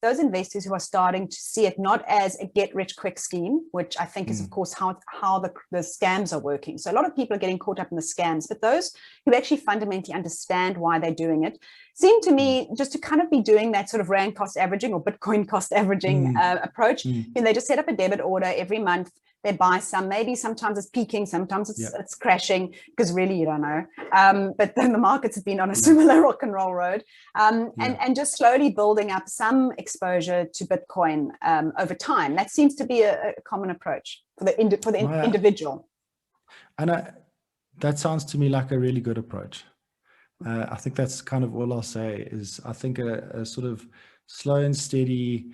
those investors who are starting to see it not as a get-rich-quick scheme, which I think is, of course, how the scams are working. So a lot of people are getting caught up in the scams, but those who actually fundamentally understand why they're doing it seem to me just to kind of be doing that sort of rand cost averaging or Bitcoin cost averaging approach. You know, they just set up a debit order every month. They buy some, maybe sometimes it's peaking, sometimes it's crashing, because really you don't know. But then the markets have been on a similar rock and roll road, and just slowly building up some exposure to Bitcoin over time. That seems to be a common approach for the individual. And that sounds to me like a really good approach. I think that's kind of all I'll say is I think a sort of slow and steady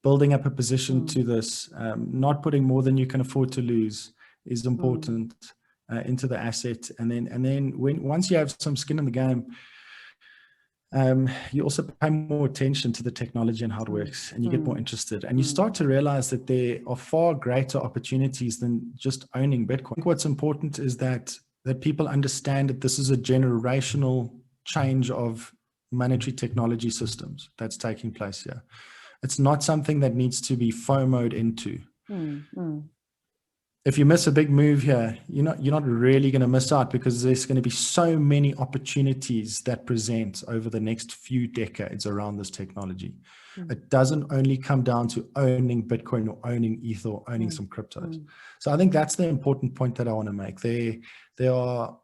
building up a position to this, not putting more than you can afford to lose is important into the asset. And then once you have some skin in the game, you also pay more attention to the technology and how it works, and you get more interested, and you start to realize that there are far greater opportunities than just owning Bitcoin. I think what's important is that people understand that this is a generational change of monetary technology systems that's taking place here. It's not something that needs to be FOMO'd into. If you miss a big move here, you're not really going to miss out, because there's going to be so many opportunities that present over the next few decades around this technology. It doesn't only come down to owning Bitcoin or owning ETH or owning some cryptos. So I think that's the important point that I want to make. There are,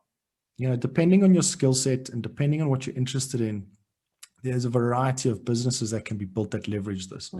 depending on your skill set and depending on what you're interested in, there's a variety of businesses that can be built that leverage this.